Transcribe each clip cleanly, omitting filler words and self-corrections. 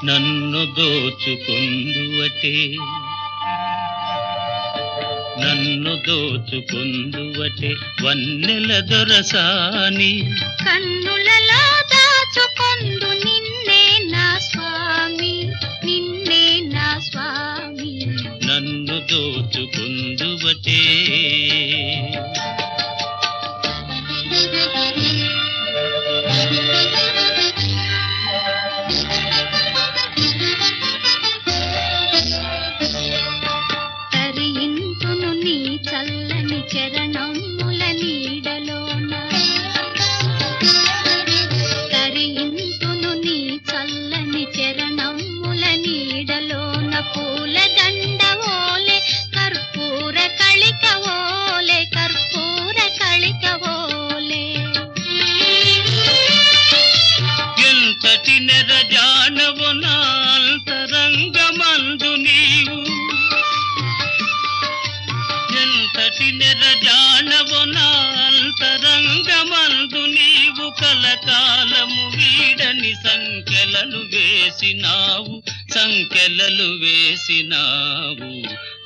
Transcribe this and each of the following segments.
నన్ను దోచుకొందువటే నన్ను దోచుకొందువటే వన్నెల దొరసాని కన్నులలో దాచుకొందు నిన్నే నా స్వామి నిన్నే నా స్వామి నన్ను దోచుకొందువటే చల్లని చరణముల నీడలోన తరింతును నీ చల్లని చరణముల నీడలోన పూల దండవోలే కర్పూర కళికవోలే కర్పూర కళికవోలే ఎంతటి నెరజానవు నా అంతరంగమందు నీవు ఎంతటి నెరజానవు నా అంతరంగమందు నీవు కలకాలము వీడని సంకెలలు వేసినావు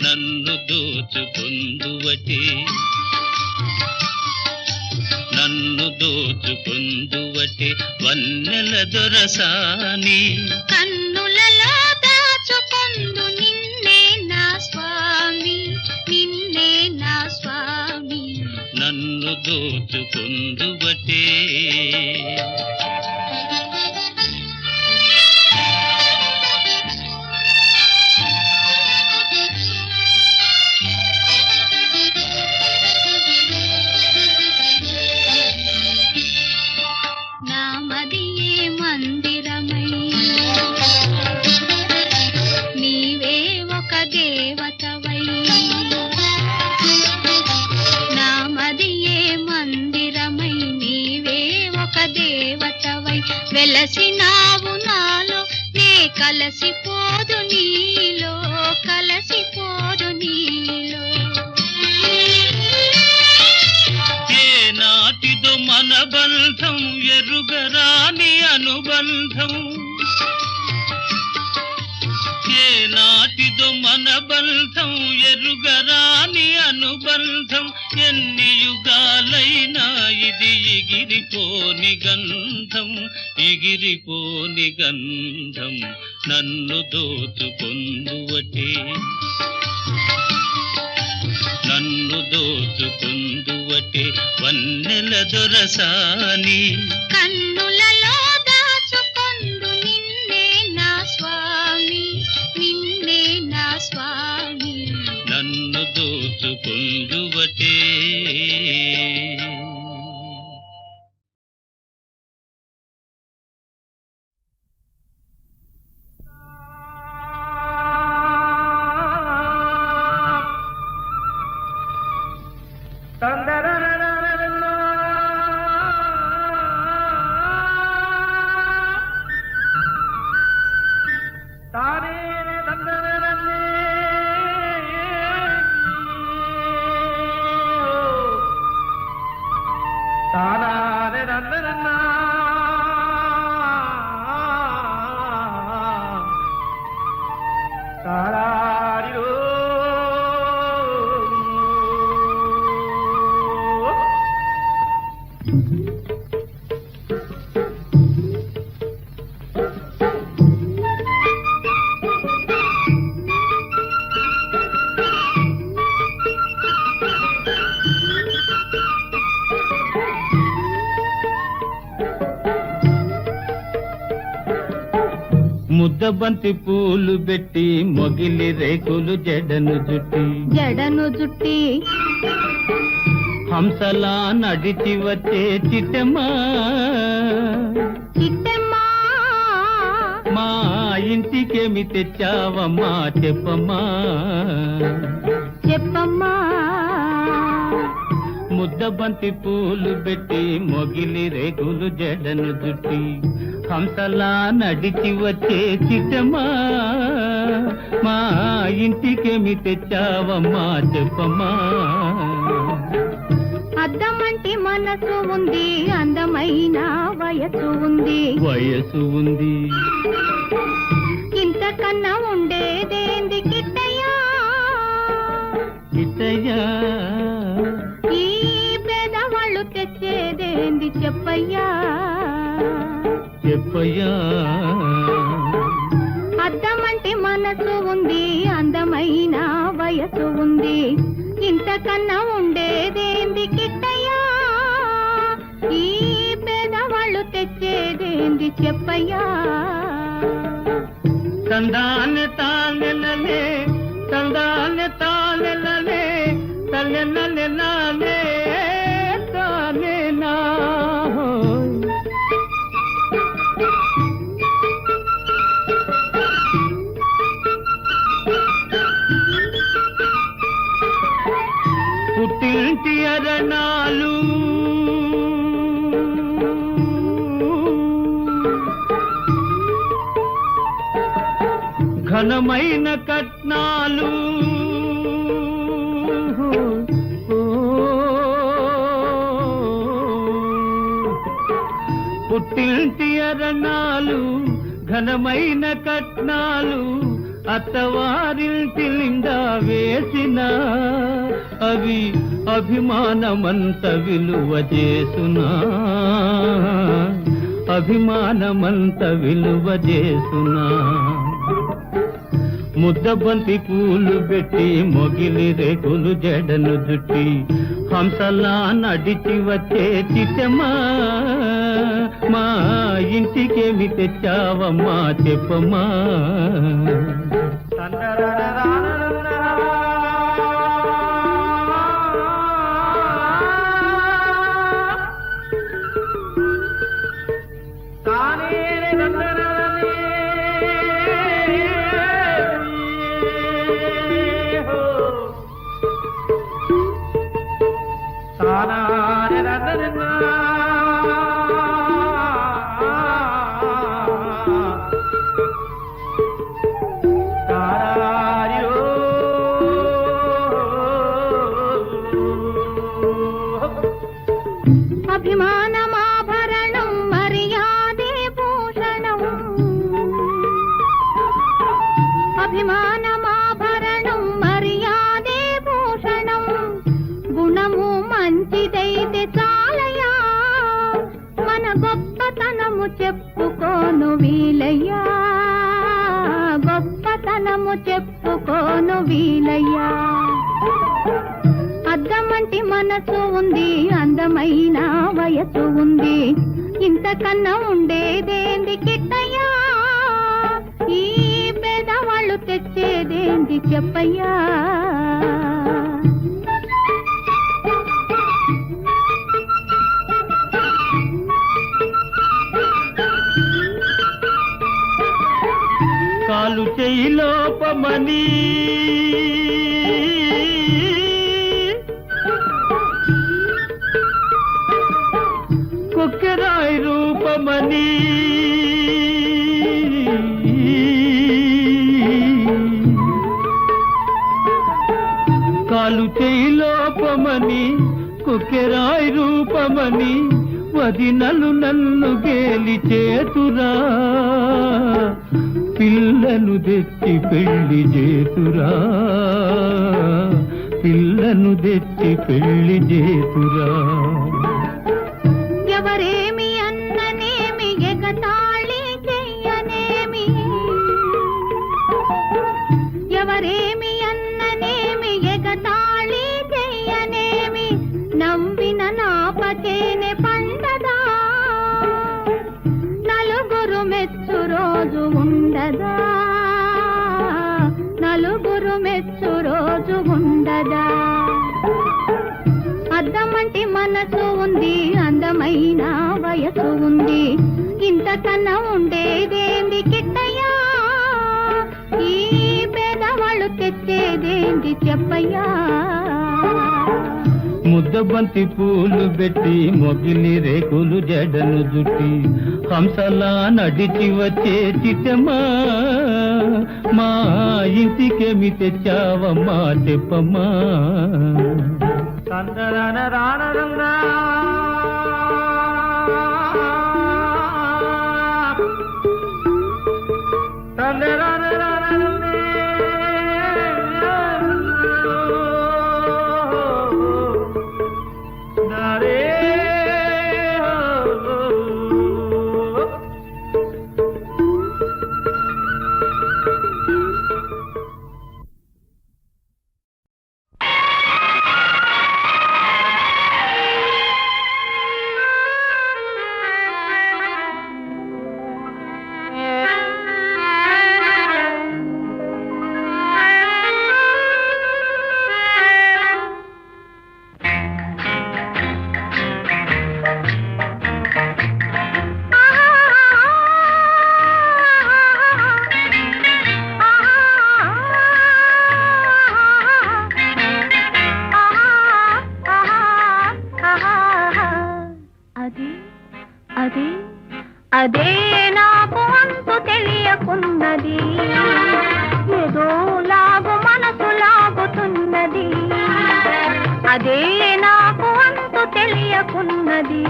నన్ను దోచుకొందువటే నన్ను దోచుకొందువటే వన్నెల దొరసాని కన్నులలో దాచుకొందు నిన్నే నా స్వామి నిన్నే నా స్వామి నన్ను దోచుకొందువటే నామదియే మందిరమై నీవే ఒక దేవతవై నామదియే మందిరమై నీవే ఒక దేవతవై వెలసినావు నాలో నే కలసిపోదు నీలో కలసిపోదు నీలో ఏ నాటిదో మన బంధం ఎరుగరాని అనుబంధం ఏ నాటిదో మన బంధం ఎరుగరాని అనుబంధం ఎన్ని యుగాలైనా ఇది ఎగిరిపోని గంధం నన్ను దోచుకొందువటే నన్ను దోచుకొందువటే వన్నెల దొరసాని కన్నులలో దాచుకొందు నిన్నే నా స్వామి నిన్నే నా స్వామి నన్ను దోచుకొందువటే ముద్దబంతి పూలు పెట్టి మొగిలి రేకులు జడను జుట్టి హంసలా నడిచి వచ్చే చిట్టమ్మా మా ఇంటికేమి తెచ్చావమ్మా చెప్పమ్మా ముద్దబంతి పూలు పెట్టి మొగిలి రేకులు జడను జుట్టి హంసలా నడిచి వచ్చే చిట్టమ్మా మా ఇంటికేమి తెచ్చావమ్మా చెప్పమ్మా అద్దమంటి మనసు ఉంది, అందమైన వయసు ఉంది. వయసు ఉంది. ఇంతకన్నా ఉండేదేంది కిట్టయ్యా, కిట్టయ్యా. ఈ పేదవాళ్ళు తెచ్చేదేంది చెప్పయ్యా, చెప్పయ్యా. అద్దమంటే మనసు ఉంది, అందమైన వయసు ఉంది. ఇంతకన్నా ఉండేదేంది కిట్టయ్యా, ఈ పేదవాళ్ళు తెచ్చేదేంది చెప్పయ్యా. తందాన్ని తానెలలే, తందాన్ని తానెలలే, తల్లెనలెలలే తానెనా. పుట్టింటి అరణాలు ఘనమైన కట్నాలు, పుట్టింటి అరణాలు ఘనమైన కట్నాలు, అత్తవారింటి నిండా వేసిన అవి అభిమానమంత విలువ చేసునా, అభిమానమంత విలువ చేసునా. ముద్దబంతి పూలు పెట్టి మొగిలి రేకులు జడను జుట్టి హంసలా నడిచి వచ్చే చిట్టమ్మా, మా ఇంటికేమి తెచ్చావమ్మా చెప్పమ్మా. అభిమానమాభరణం మర్యాదే భూషణం, అభిమానమాభరణం మర్యాదే భూషణం. గుణము మంచిదైతే చాలయ్యా, మన గొప్పతనము చెప్పుకోను వీలయ్యా, గొప్పతనము చెప్పుకోను వీలయ్యా. అద్దమంటి మనసు ఉంది, అందమైన వయసు ఉంది. ఇంతకన్నా ఉండేదేంది కిట్టయ్యా, ఈ పేదవాళ్ళు తెచ్చేదేంది చెప్పయ్యా. కాలు చెయ్యి లోపమని కొక్కెరాయి రూపమని, కాలు చెయ్యి లోపమని కొక్కెరాయి రూపమని, వదినలు నన్ను గేలి చేతురా, పిల్లను తెచ్చి పెళ్లి చేతురా, పిల్లను తెచ్చి పెళ్లి చేతురా. ఎవరేమి అన్ననేమి ఎగతాళి చెయ్యనేమి, ఎవరేమి అన్ననేమి ఎగతాళి చెయ్యనేమి, నవ్విన నాపచేనే పండదా, నలుగురు మెచ్చు రోజు ఉండదా, నలుగురు మెచ్చు రోజు ఉండదా. అద్దమంటి మనసు ఉంది, అందమైన వయసు ఉంది. ఇంతకన్నా ఉండేదేంది కిట్టయ్యా, ఈ పేదవాళ్ళు తెచ్చేదేంది చెప్పయ్యా. ముద్దబంతి పూలు పెట్టి మొగిలి రేకులు జడను జుట్టి హంసలా నడిచి వచ్చే చిట్టమ్మా, మా ఇంటికేమి తెచ్చావమ్మా చెప్పమ్మా. అదే నాకు అంతు తెలియకున్నది, ఏదో లాగు మనసు లాగుతున్నది. అదే నాకు అంతు తెలియకున్నది,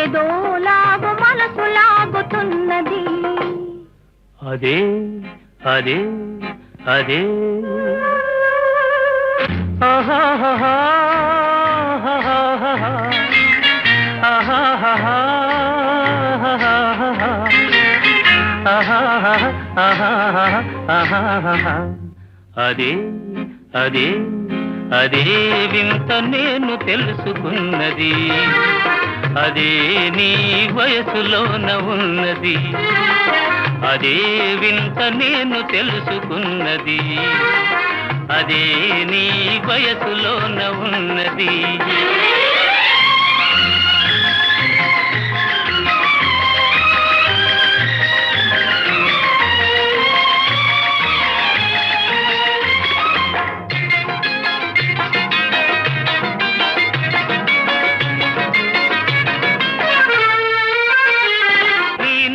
ఏదో లాగు మనసు లాగుతున్నది. అదే అదే అదే ఆహాహా అదే అదే అదే వింత నేను తెలుసుకున్నది, అదే నీ వయసులోన ఉన్నది. అదే వింత నేను తెలుసుకున్నది, అదే నీ వయసులోన ఉన్నది.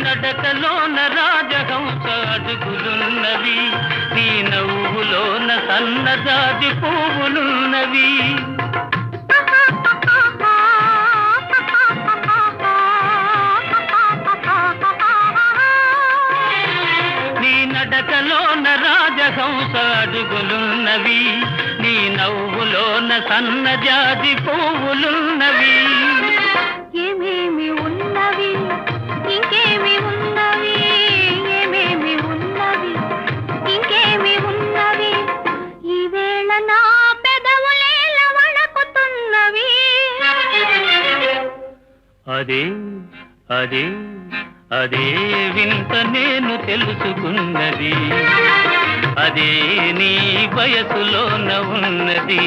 నడకలోన రాజహంస అడుగులున్నవి, నీ నవ్వులోన సన్నజాజి పువ్వులున్నవి. నీ నడకలోన రాజహంస అడుగులున్నవి, నీ నవ్వులోన సన్నజాజి పువ్వులున్నవి. ఏమేమి ఉన్నవి ఇంకేమి ఉన్నవి, ఏమేమి ఉన్నవి ఇంకేమి ఉన్నవి, ఈవేళ నా పెదవులేల వణకుతున్నవి. అదే అదే అదే వింత నేను తెలుసుకున్నది, అదే నీ వయసులోన ఉన్నది.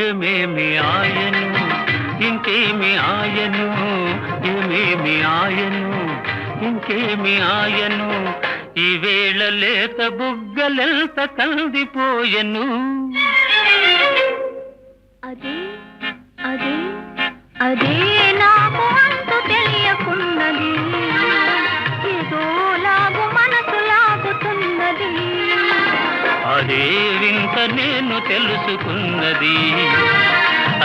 ఏమేమి ఆయను ఇంకేమి ఆయను, ఏమేమి ఆయను ఇంకేమి ఆయను, ఈవేళ లేత బుగ్గలెంత కందిపోయెను. అదే అదే అదే నాకు అంతు తెలియకున్నది, ఏదో లాగు మనసు లాగుతున్నది. అదే వింత నేను తెలుసుకున్నది,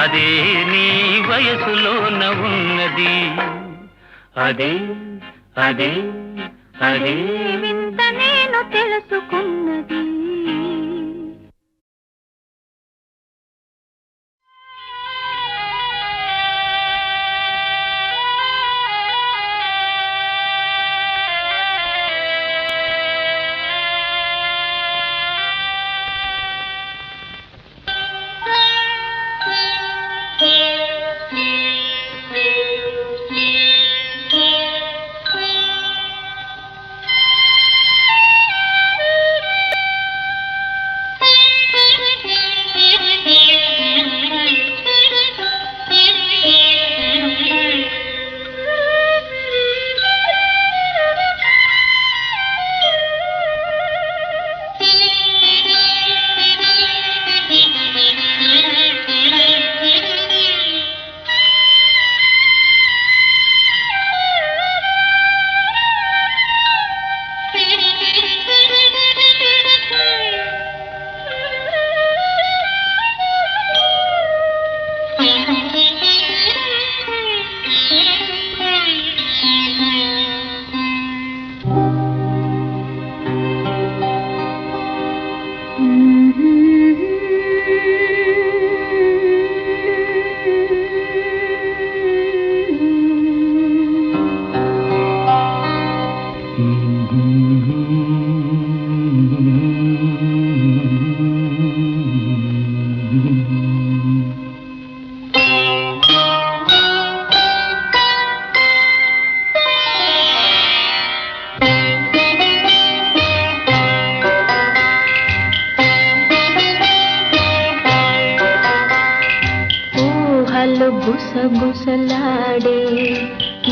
అదే నీ వయసులోన ఉన్నది. అదే అదే అదే వింత నేను తెలుసుకున్నది.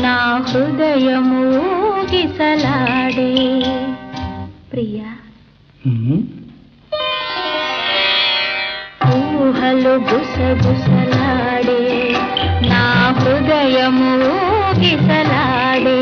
నా హృదయము గిసలాడే. ప్రియా ఊహలు గుసగుసలాడే, నా హృదయము గిసలాడే.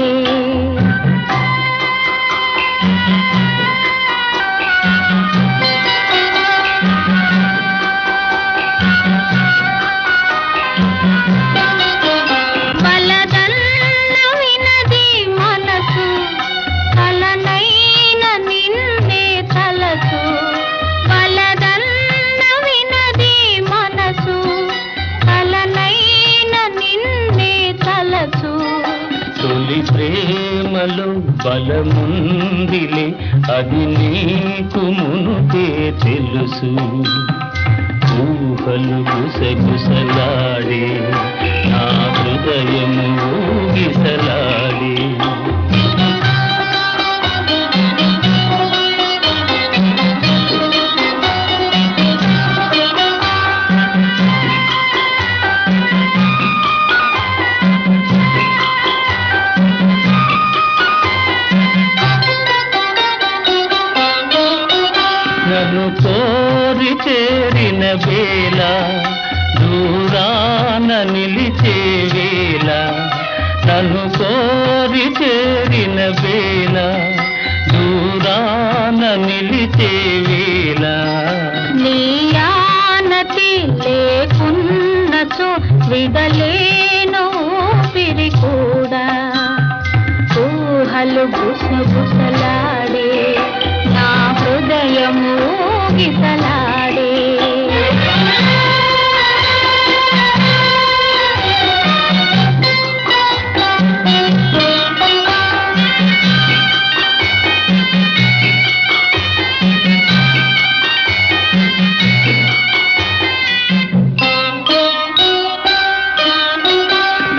ప్రేమలో బలముందిలే, అది నీకు మునుపే తెలుసు. ఊహలు గుసగుసలాడే, నా హృదయము ఊగిసలాడే. నన్ను కోరి చేరిన వేళ, దూరాన నిలిచే వేళ. నన్ను కోరి చేరిన వేళ, దూరాన నిలిచే వేళ. నీ ఆనతి లేకున్నచో విడలేను ఊపిరి కూడా. ఊహలు గుసగుసలాడే, నా హృదయము గిసలాడే.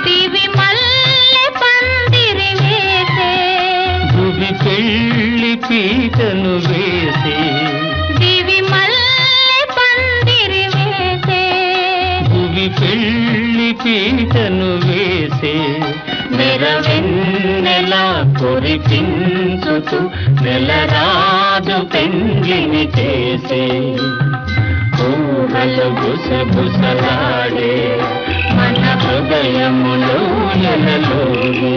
దివి మల్లె పందిరి వేసే, భువి పెళ్ళి పీటను వేసే. దివి మల్లె పందిరి వేసే, భువి పెళ్ళి పీటను వేసే. నెరవెన్నెలా కురిపించుతూ నెలరాజు పెండ్లిని చేసే. ఊహలు గుసగుసలాడే, మన హృదయములో ఎలలోనే.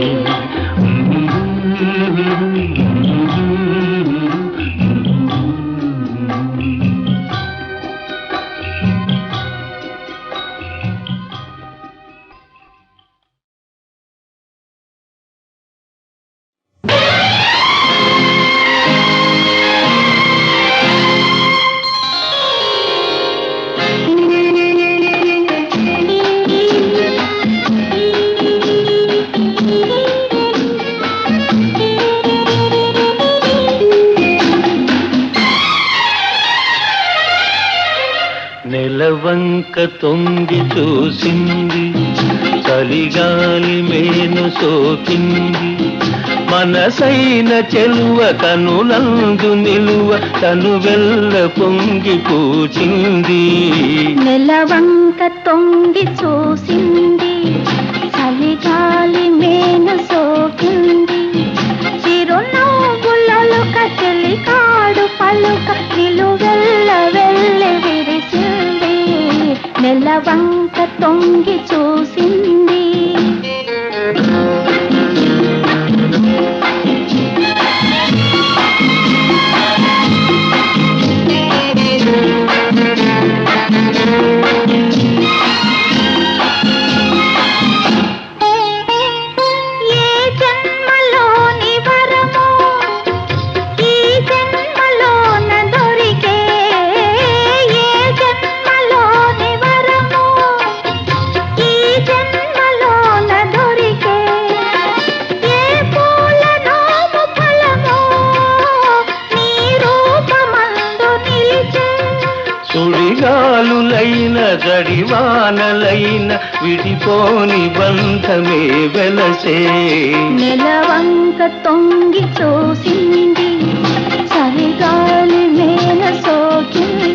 నెలవంక తొంగి చూసింది, చలిగాలి మేను సోకింది. మనసైన చెలువ కనులందు నిలువ, తను వెల్ల పొంగి పూచింది. నెలవంక తొంగి చూసింది, చలిగాలి మేను సోకింది. చిరునవ్వులలో కచెలి కాడు పలుక, నిలువెల్ల వెళ్ళి విరిసింది. నెలవంక తొంగి చూసింది. సుడిగాలులైన జడివానలైన విడిపోని బంధమే వెలసే. నెలవంక తొంగి చూసింది, చలిగాలి మేన సోకింది.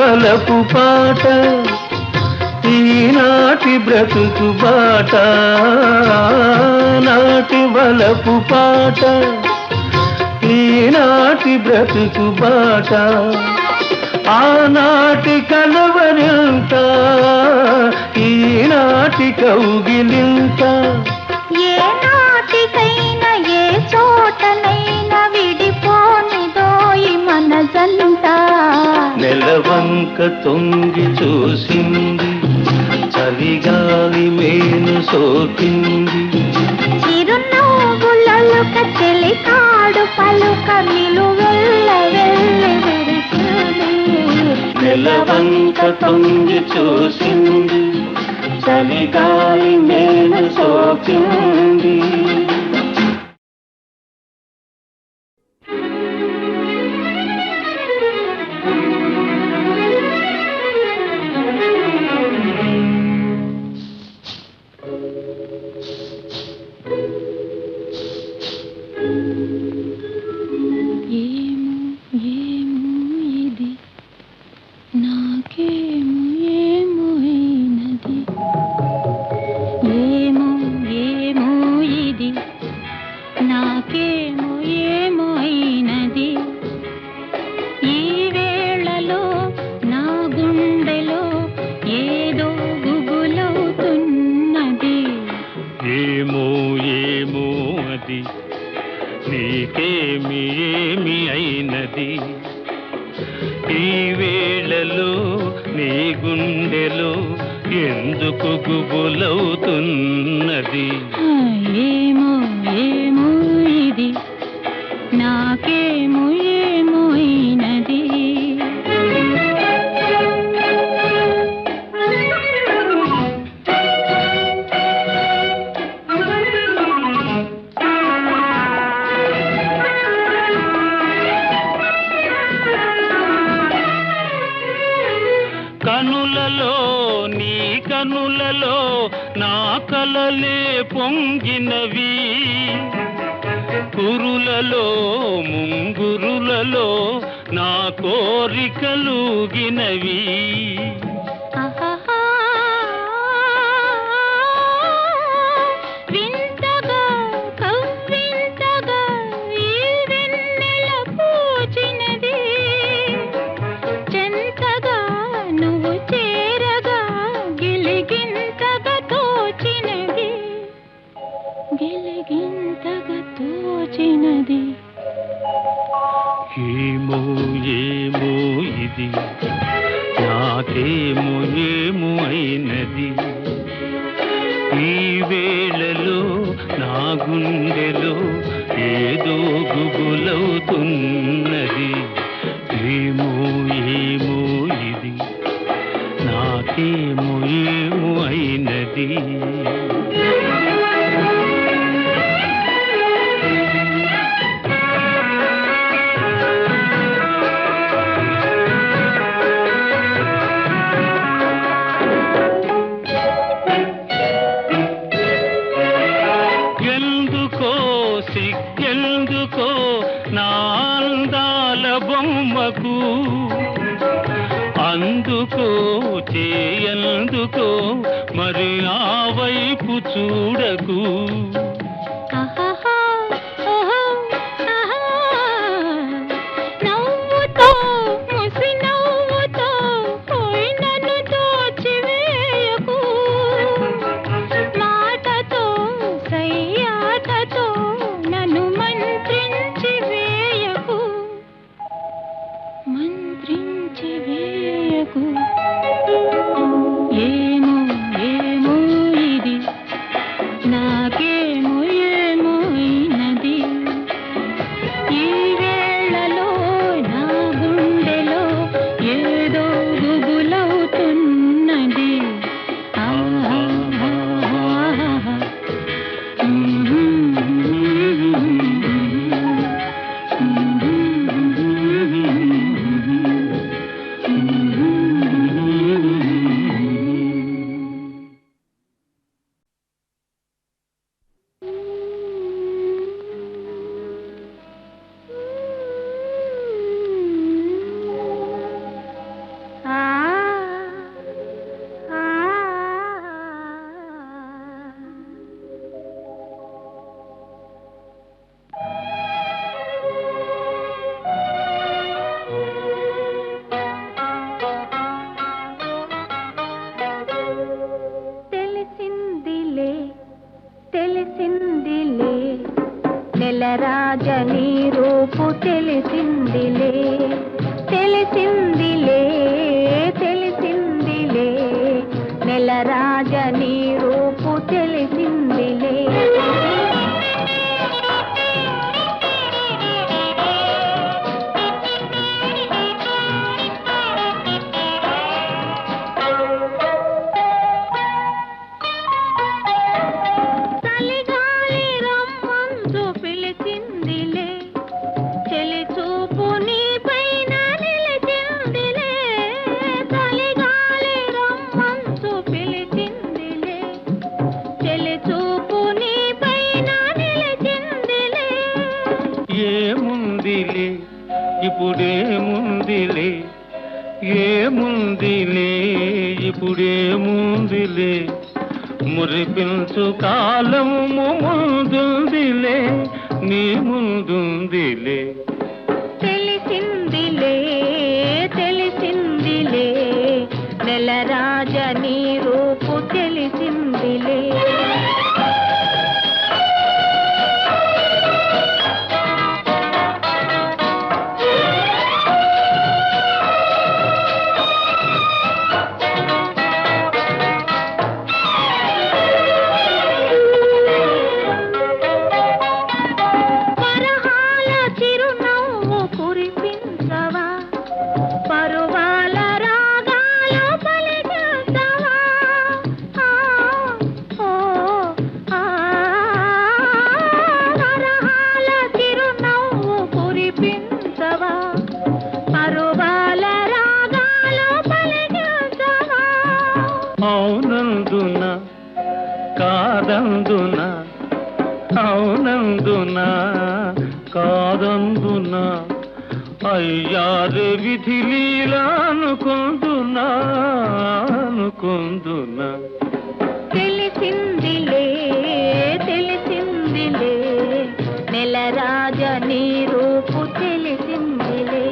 వలపు పాట ఈనాటి బ్రతుకు బాట నాటి వలపు పాట ఈనాటి బ్రతుకు బాట ఆనాటి కలవరింత ఈనాటి కౌగిలింత ఏ నాటికైనా ఏ చోటనైనా విడిపోనిదోయి మనసంత నెలవంక తొంగి చూసింది చలిగాలి మేను సోకింది చిరునవ్వులలుక చెలికాడు పలుక నిలువెల్ల వెళ్ళి విరిసింది నెలవంక తొంగి చూసింది చలిగాలి మేను సోకింది నీకేమి ఏమి అయినది ఈ వేళలో నీ గుండెలో ఎందుకు గుబులవుతున్నది ఏమో ఏమో ఇది నాకేమో ఏమో అయినది కనులలో నీ కనులలో నా కలలే పొంగినవి కురులలో ముంగురులలో నా కోరికలుగినవి వింతగా కవ్వింతగా ఈ వెన్నెల పూచినది చెంతగా నువ్వు చేరగా గిలిగింతగా తోచినది గిలిగింతగా తోచినది ఏమో ఏమో ఇది నాకేమో ఏమో అయినది ఈ వేళలో నా గుండెలో ఏదో గుబులవుతున్నది ఏమో ఏమో ఇది నాకేమో ఏమో అయినది సిగ్గెందుకో నా అందాల బొమ్మకు అందుకో చేయందుకో మరి ఆ వైపు చూడకు నవ్వుతో ముసి నవ్వుతో నన్ను తోచివేయకు మాటతో సయ్యాటతో నన్ను మంత్రించి వేయకు ఏమో ఏమో ఇది నాకేమో ఏమో అయినది ఈ వేళలో నా గుండెలో ఏదో గుబులవుతున్నది రూపు తెలిసిందిలే తెలిసిందిలే తెలిసిందిలే నెలరాజ నీ రూపు తెలిసిందిలే ఇప్పుడేముందిలే ఏముందిలే ఇప్పుడేముందిలే మురిపించు కాలము ముందుందిలే నీ ముందుందిలే తెలిసిందిలే తెలిసిందిలే నెలరాజ నీ రూపు తెలిసిందిలే అవునందున కాదందున అవునందున కాదందున అయ్యారు విధి లీలా అనుకుందునా అనుకుందునా తెలిసిందిలే తెలిసిందిలే నెలరాజ నీ రూపు తెలిసిందిలే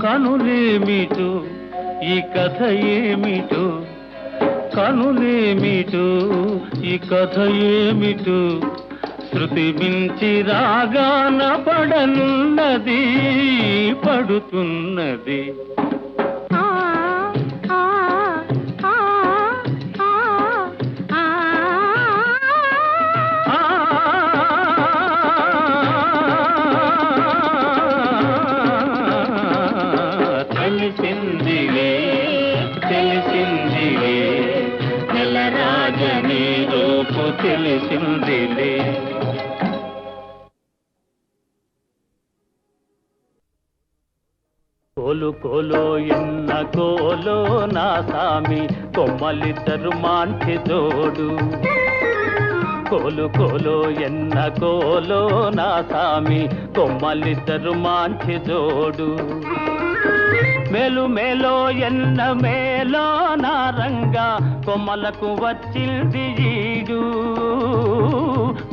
కనులేమిటో ఈ కథ ఏమిటో కనులేమిటో ఈ కథ ఏమిటో శృతి మించి రాగాన పడనున్నది పడుతున్నది తెలిసిందిలే తెలిసిందిలే నెలరాజ నీ రూపు తెలిసిందిలే కోలు కోలో ఎన్న కోలో నా సామి కొమ్మలిద్దరు మాంటి జోడు కోలు కోలో ఎన్న కోలో నా సామి కొమ్మలిద్దరు మాంటి జోడు మేలు మేలో ఎన్న మేలో నారంగా కొమ్మలకు వచ్చింది ఈడు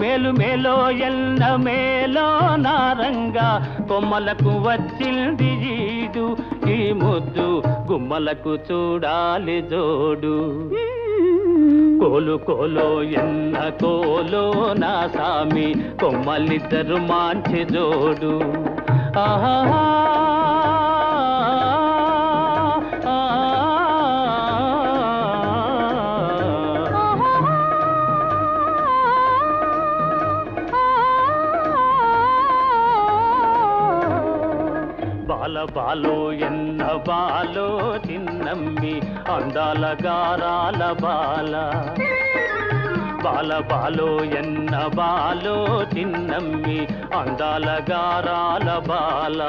మేలు మేలో ఎన్న మేలో నారంగా కొమ్మలకు వచ్చింది ఈడు ఈ ముద్దు గుమ్మలకు చూడాలి జోడు కోలు కోలో ఎన్న కోలో నా సామి కొమ్మలిద్దరు మాంచి జోడు ఆహా బాల బాలో ఎన్న బాలో చిన్నమ్మి అందాల గారాల బాల బాల బాలో ఎన్న బాలో చిన్నమ్మి అందాల గారాల బాల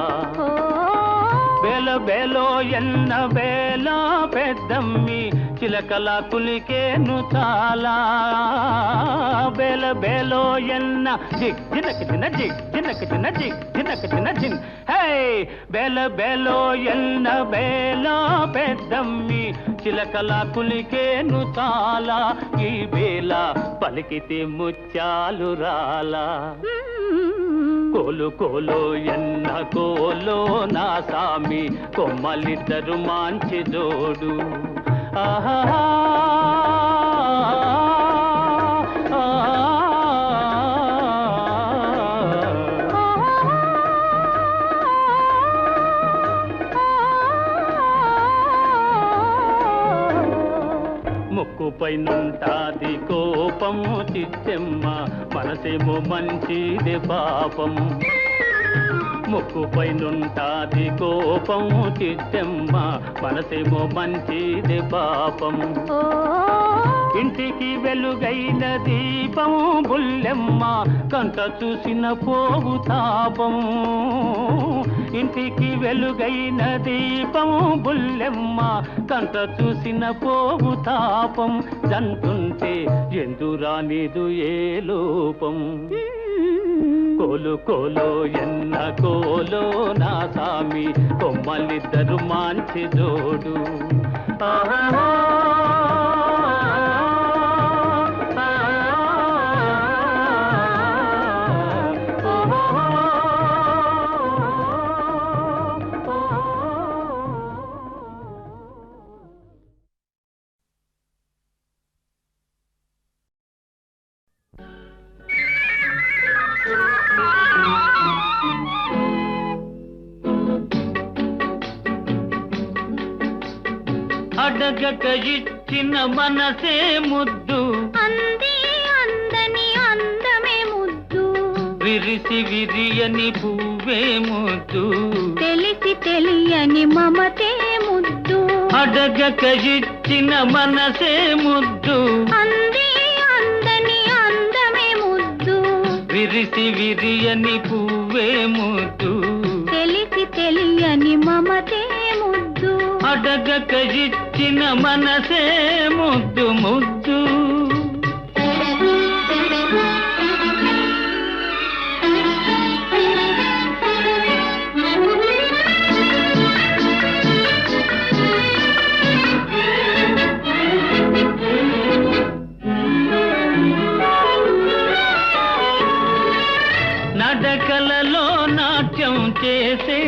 బేల బేలో ఎన్న బేల పెద్దమ్మి చిలకల కులికేను చాలా బేల బేలో ఎన్న జిగ్ జినక జిన జిగ్ జినక జిన జిగ్ జినక జిన జిన్ హే బేల బేలో ఎన్న బేల పెద్దమ్మి చిలకల కులికేను చాలా ఈ బేల పలికితే ముత్యాలు రాలా కోలు కోలో ఎన్న కోలో నా సామి కొమ్మలిద్దరు మంచి జోడు ఆహా ముక్కుపై నుంటాది కోపము చిత్తెమ్మ మనసేమో మంచిది పాపం ముక్కుపై నుంటాది కోపము చిత్తెమ్మ మనసేమో మంచిది పాపం ఇంటికి వెలుగైన దీపం బుల్లెమ్మ కంట చూసిన పోవు తాపం ఇంటికి వెలుగైన దీపం బుల్లెమ్మ కంట చూసిన పోవు తాపం జంటుంటే ఎందురానిదు ఏ లోపం కోలు కోలో ఎన్న కోలో నా సామి కొమ్మలిద్దరు మంచి జోడు ఆహా అడగక ఇచ్చిన మనసే ముద్దు అంది అందని అందమే ముద్దు విరిసి విరియని పువ్వే ముద్దు తెలిసి తెలియని మమతే ముద్దు అడగక ఇచ్చిన మనసే ముద్దు అంది అందని అందమే ముద్దు విరిసి విరియని పువ్వే ముద్దు తెలిసి తెలియని మమతే ముద్దు అడగక ఇచ్చిన మనసే ముద్దు ముద్దు నడకలలో నాట్యం చేసే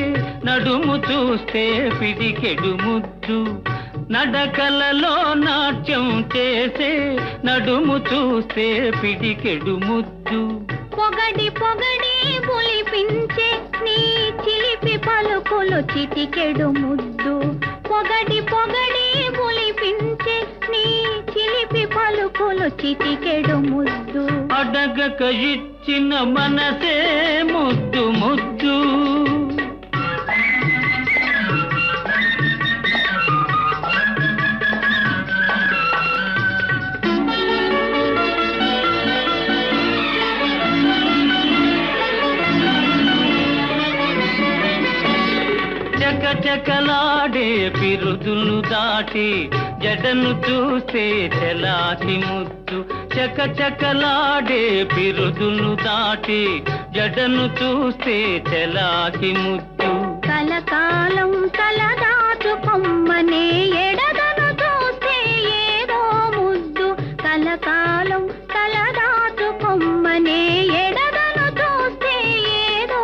నడుము చూస్తే పిడికెడు ముద్దు నడకలలో నాట్యం చేసే నడుము చూస్తే పిడికెడు ముద్దు పొగడి పొగడి పులిపించే నీ చిలిపి పలుకులు చిటికెడు ముద్దు పొగడి పొగడి పులిపించే నీ చిలిపి పలుకులు చిటికెడు ముద్దు అడగక ఇచ్చిన మనసే ముద్దు ముద్దు చకచకలాడే పిరుదులు దాటి జడను చూస్తే చెలాకి ముద్దు చకచకలాడే పిరుదులు దాటి జడను చూస్తే చెలాకి ముద్దు కలకాలం తలదాచుకొమ్మనే ఎడదను చూస్తే ఏదో ముద్దు కలకాలం తలదాచుకొమ్మనే ఎడదను చూస్తే ఏదో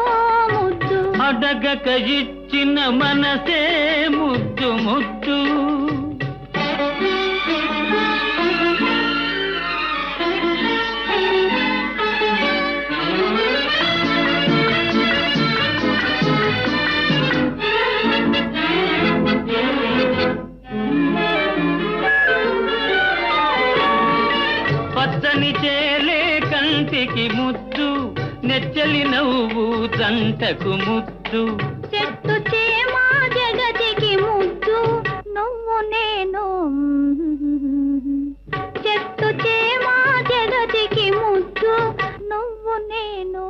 ముద్దు అడగక ఇచ్చిన మనసే ముద్దు ముద్దు పచ్చని చేలే కంటికి ముద్దు నెచ్చలి నవ్వు జంటకు ముద్దు చెట్టు చేమా జగతికి ముద్దు నువ్వు నేను చెట్టు చేమా జగతికి ముద్దు నువ్వు నేను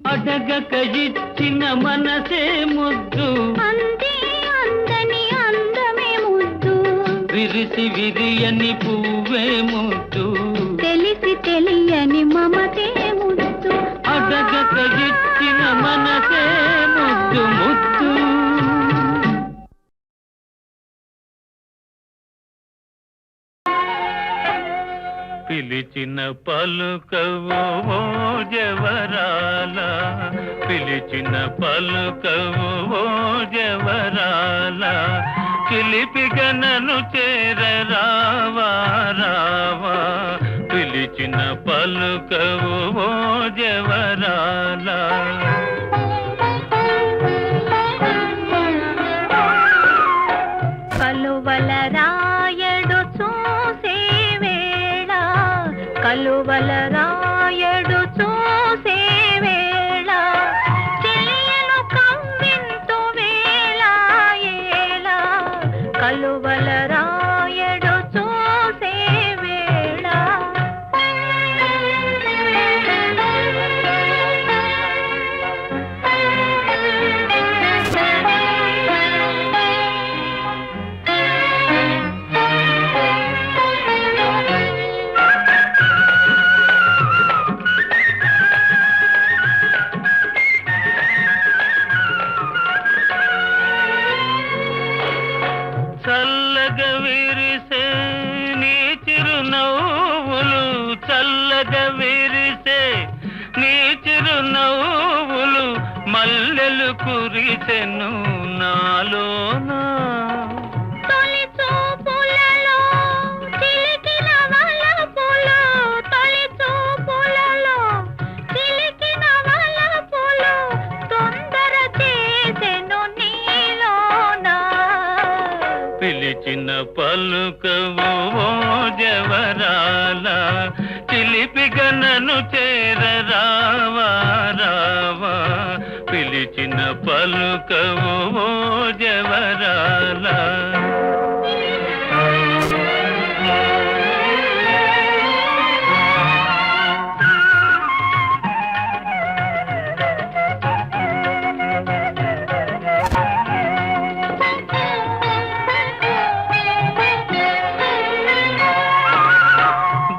అడగక ఇచ్చిన మనసే ముద్దు, అంది అందని అందమే ముద్దు, విరిసి విరియని పువ్వే ముద్దు, తెలిసి తెలియని మమతే ముద్దు. అడగక ఇచ్చిన మనసే ముద్దు ముద్దు. పిలిచిన పలుకవు ఓ జవరాల, పిలిచిన పలుకవు ఓ జవరాల, చిలిపిగా నన్ను చేరరావా రావా, పిలిచిన పలుకవు ఓ జవరాల. కలువల రాయడు చూసే వేళ, కలువల రాయడు చూసే వేళ, చెలియను కవ్వింతు వేళ ఏళ, కలువల రాయడు చూసే వేళ. చల్లగా విరిసే నీ చిరునవ్వులు, చల్లగా విరిసే నీ చిరునవ్వులు, మల్లెలు కురిసెను నాలోనా. తొలి చూపులలో చిలికిన వలపులు, తొలి చూపులలో చిలికిన వలపులు, తొందర చేసెను నీలోనా. పిలిచిన పలుకవు ఓ జవరాల, చిలిపిగా నన్ను చేరరావా రావా, పిలిచిన పలుకవు ఓ జవరాల.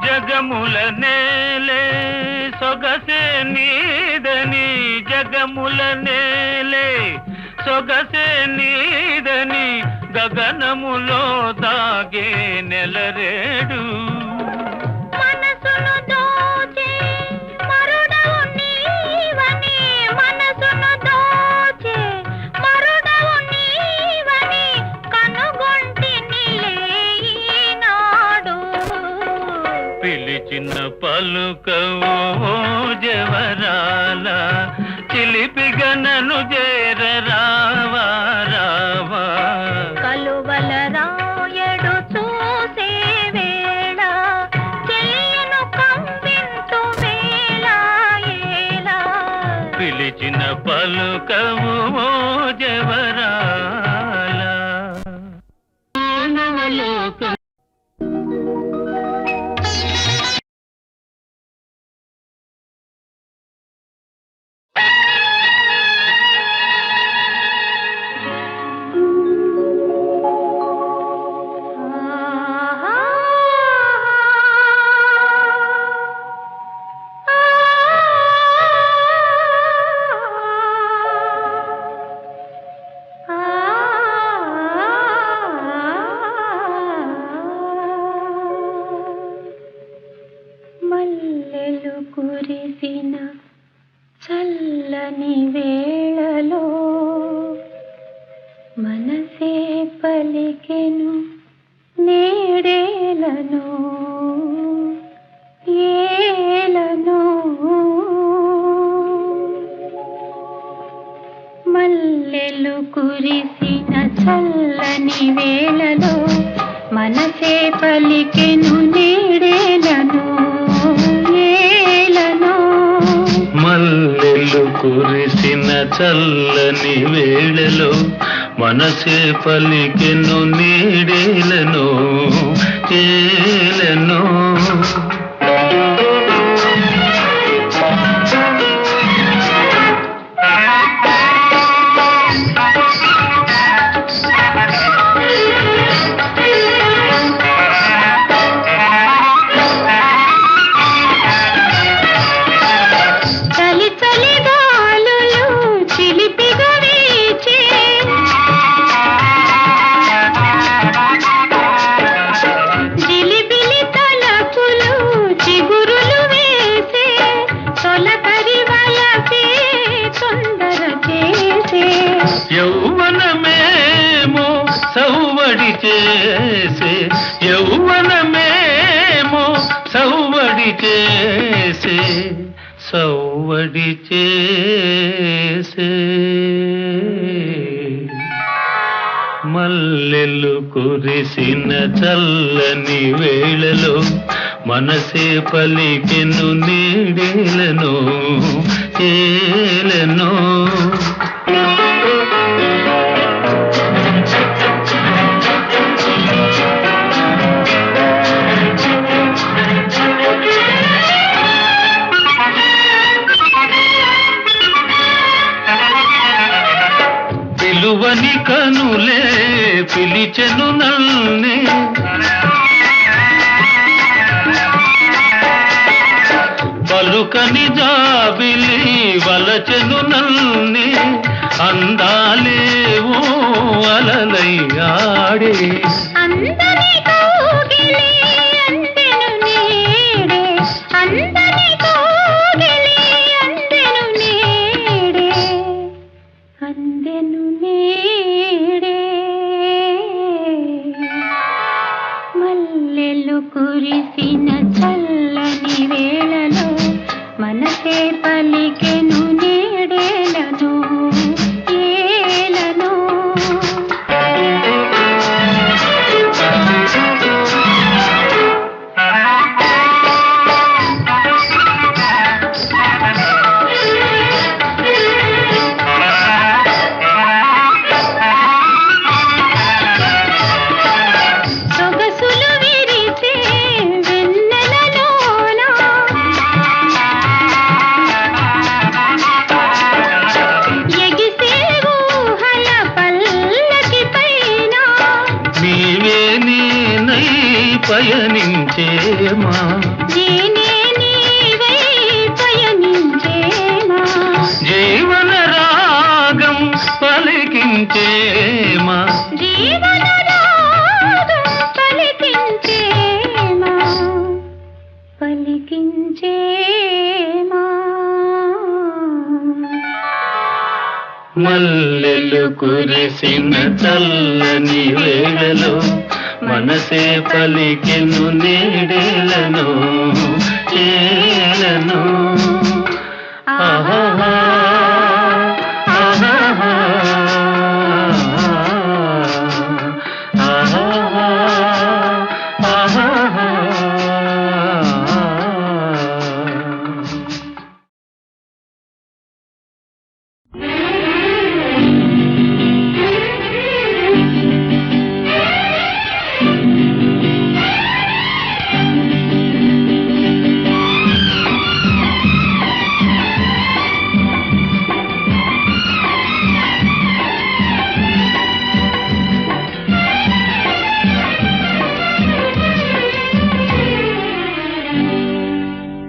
జగముల నేలే సొగసే నీదని, జగముల నేలే సొగసే నీదని, గగనములో దాగే నెలరేడు. మనసును దోచే మరుడవు నీవని, మనసును దోచే మరుడవు నీవని, కనుగొంటినిలే ఈనాడు. పిలిచిన పలుకవు ఓ జవరాల, చిలిపిగా నన్ను చేరరావా రావా, కలువల రాయడు చూసే వేళ, చెలియను కవ్వింతు వేళ ఏళ, పిలిచిన పలుకవు ఓ జవరాల. మానవలోకం మల్లెలు కురిసిన చల్లని వేళలో, మనసే పలికెను నేడేలను ఏలను. మల్లెలు కురిసిన చల్లని వేళలో, మనసే పలికెను నేడేలను ఏలను. మల్లెలు కురిసిన చల్లని వేళలో, మనసే పలికెను నీడేలను ఏలను. మరి వలపే తొందర చేసే యౌవనమేమో సౌవడి చేసే యౌవనమేమో సౌవడి చేసే సౌవడి చేసే మల్లెలు కురిసిన చల్లని వేళలో మనసే పలికెను నీడేలను ఏలను పిలువని కనులే పిలిచెను నల్నే పలుకని జాబిలి వలచెను నల్నే అందాలేవో అలలై ఆడే అందని కోగిలి అందెను నీడే అందని కోగిలి అందెను నీడే అందెను నీడే మల్లెలు కురిసిన చల్లని వేళలో మనసే పలికెను నీడేలను ఏలను సొగసులు విరిసే వెన్నెలలోన ఎగిసే ఊహల పల్లకి పైన నీవే నేనై పయనించేమా నేనే నీవై పయనించేమా జీవన రాగం పలికించేమా జీవన రాగం పలికించేమా పలికించేమా మల్లెలు కురిసిన చల్లని వేళలో మనసే పలికెను నీడేలను ఏలను ఆహా ఆహా ఆహా ఆహా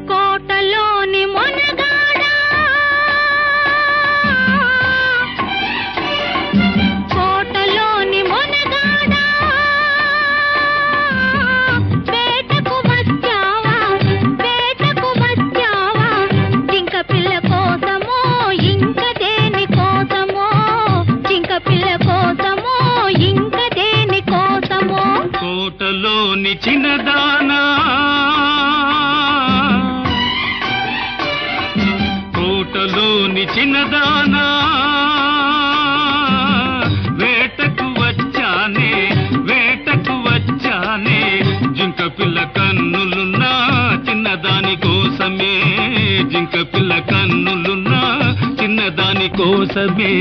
కోటలోని మొనగాడా కోటలోని మొనగాడా వేటకు వచ్చావా వేటకు వచ్చావా జింక పిల్ల కోసమో ఇంక దేని కోసమో జింక పిల్ల కోసమో ఇంక దేని కోసమో కోటలోని చిన్నదానా కోటలోని చిన్నదానా వేటకు వచ్చానే జింక పిల్ల కన్నులున్నా చిన్నదాని కోసమే జింక పిల్ల కన్నులున్నా చిన్నదాని కోసమే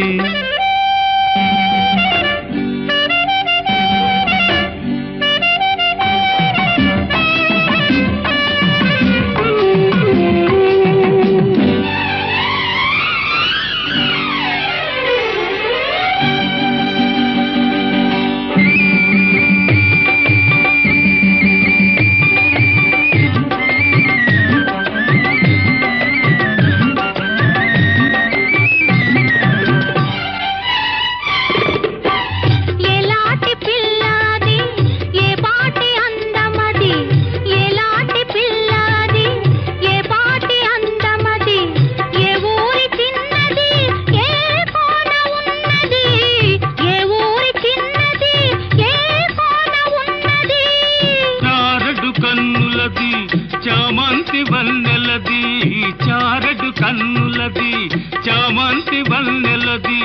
వన్నెలది చామంతి వన్నెలది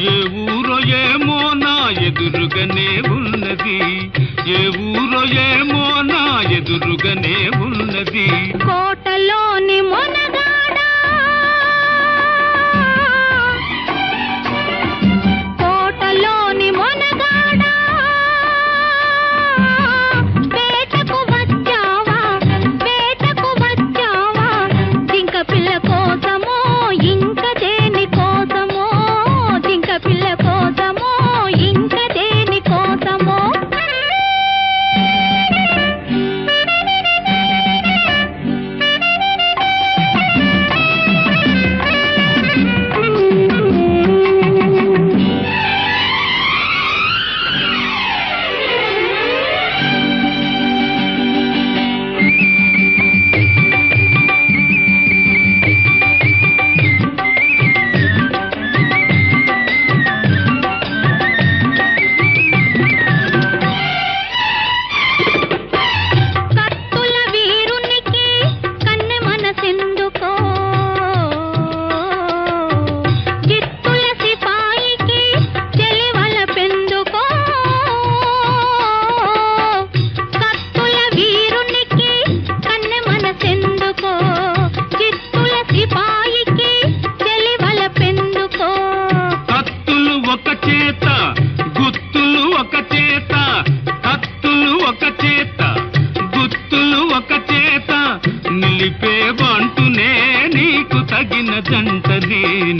ఏ ఊరో ఏమో నా ఎదురుగానే ఉన్నది ఏ ఊరో ఏమో నా ఎదురుగానే ఉన్నది కోటలోని మొనగాడా కోటలోని మొనగాడా వేటకు వచ్చావా జింక పిల్ల కోసమో ఇంక దేని కోసమో జింక పిల్ల కోసమో ఇంక దేని కోసమో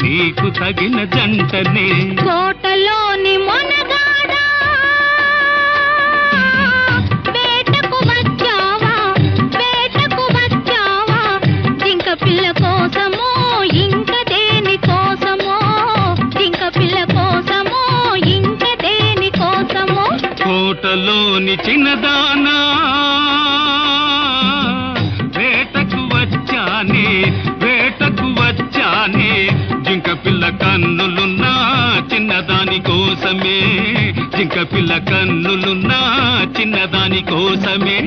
నీకు తగిన జంటనే కోటలోని మొనగాడా వేటకు వచ్చావా జింక పిల్ల కోసమో ఇంక దేని కోసమో జింక పిల్ల కోసమో ఇంక దేని కోసమో కోటలోని చిన్నదానా వేటకు వచ్చానే జింక పిల్ల కన్నులున్నా చిన్నదాని కోసమే జింక పిల్ల కన్నులున్నా చిన్నదాని కోసమే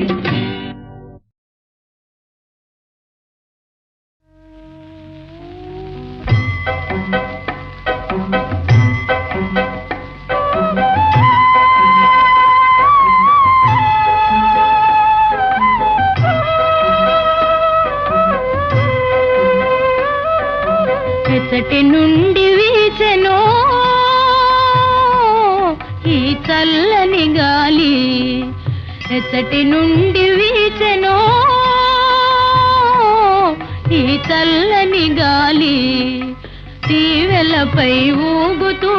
ఎసటి నుండి వీచెనో ఈ చల్లని గాలి ఎసటి నుండి వీచెనో ఈ చల్లని గాలి తీవెలపై ఊగుతూ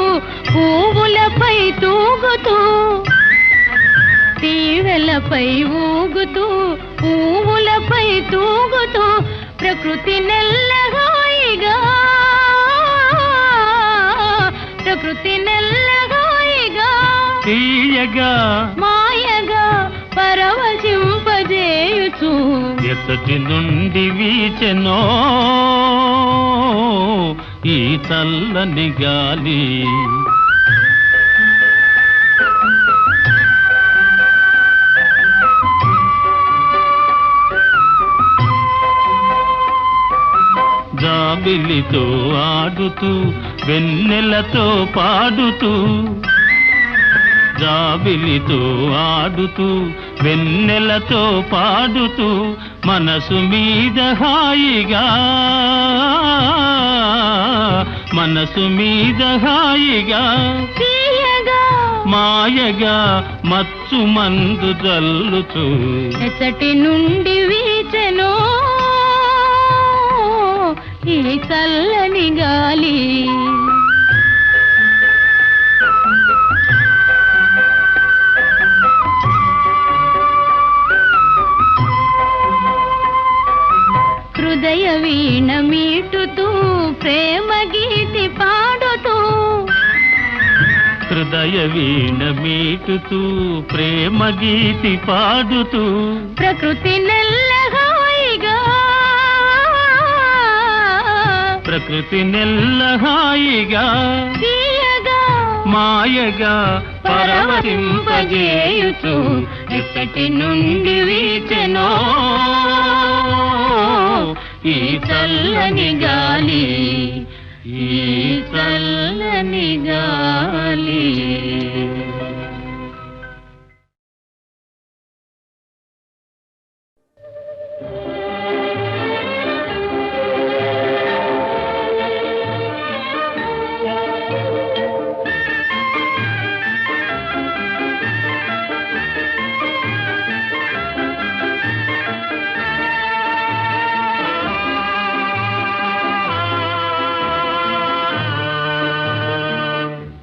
పువ్వులపై తూగుతూ తీవెలపై ఊగుతూ పువ్వులపై తూగుతూ ప్రకృతి నెల్లగాయిగా తీయగా మాయగా పరవశింపజేయుచు ఎసటి నుండి వీచెనో ఈ చల్లని గాలి జాబిలితో ఆడుతూ వెన్నెలతో పాడుతూ జాబిలితో ఆడుతూ వెన్నెలతో పాడుతూ మనసు మీద హాయిగా తీయగా మాయగా మచ్చు మందు జల్లుతూ ఎసటి నుండి వీచెనో ఈ చల్లని గాలి హృదయ వీణ మీటుతూ ప్రేమ గీతి పాడుతూ హృదయ వీణ మీటుతూ ప్రేమ గీతి పాడుతూ ప్రకృతి నెల్లహాయిగా తీయగా మాయగా పరవశింపజేయుచు ఎసటి నుండి వీచెనో ఈ చల్లని గాలి, ఈ చల్లని గాలి.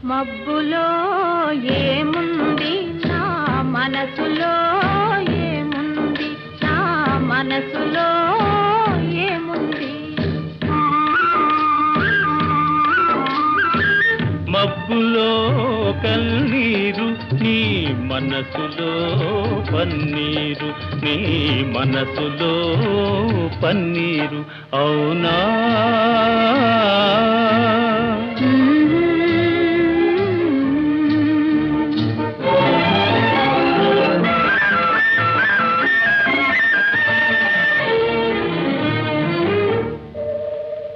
మబ్బులో ఏముంది నా మనసులో, ఏముంది నా మనసులో, ఏముంది. మబ్బులో కన్నీరు, నీ మనసులో పన్నీరు, నీ మనసులో పన్నీరు, అవునా?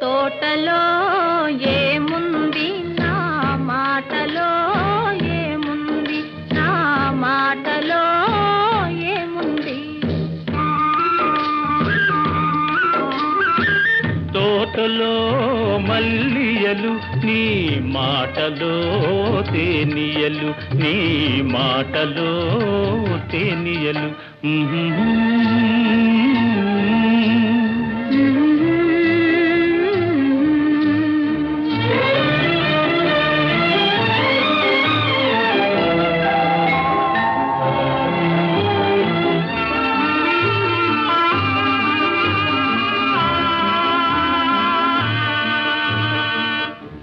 తోటలో ఏముంది నా మాటలో, ఏముంది నా మాటలో, ఏముంది. తోటలో మల్లియలు, నీ మాటలో తేనియలు, నీ మాటలో తేనియలు.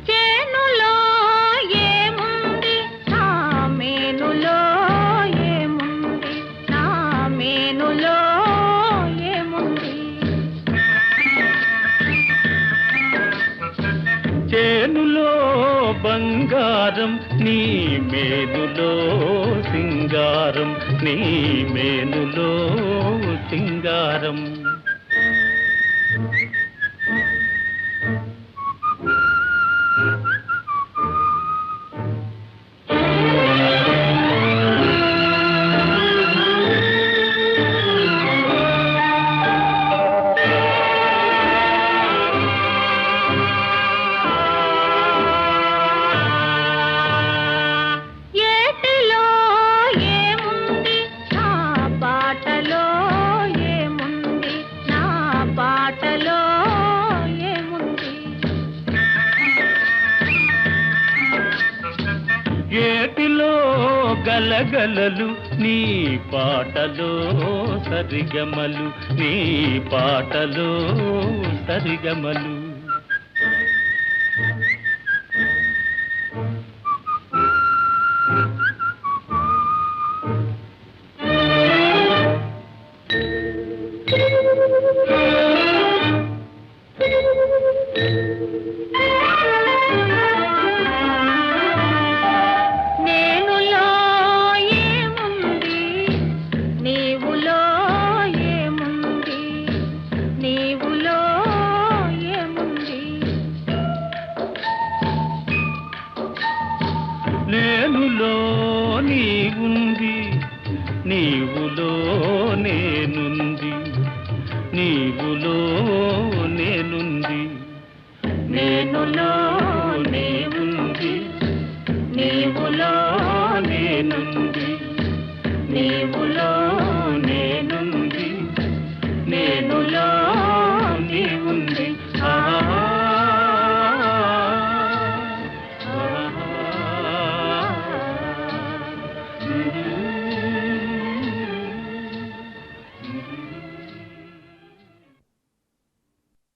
చేనులో ఏముంది నా మేనులో, ఏముంది నా మేనులో, ఏముంది. చేనులో బంగారం, నీ మేనులో సింగారం, నీ మేనులో సింగారం. ఏటిలో ఏముంది నా పాటలో, ఏముంది నా పాటలో, ఏముంది. ఏటిలో గలగలలు, నీ పాటలో సరిగమలు, నీ పాటలో సరిగమలు. నేనులో ఏముంది, నీవులో ఏముంది, నీవులో ఏముంది. నేనులో నీవుంది, నీవులో నేనుంది, నీవులో నేనుంది. నేనులో నీవుంది, నీవులో నేనుంది, నీవులో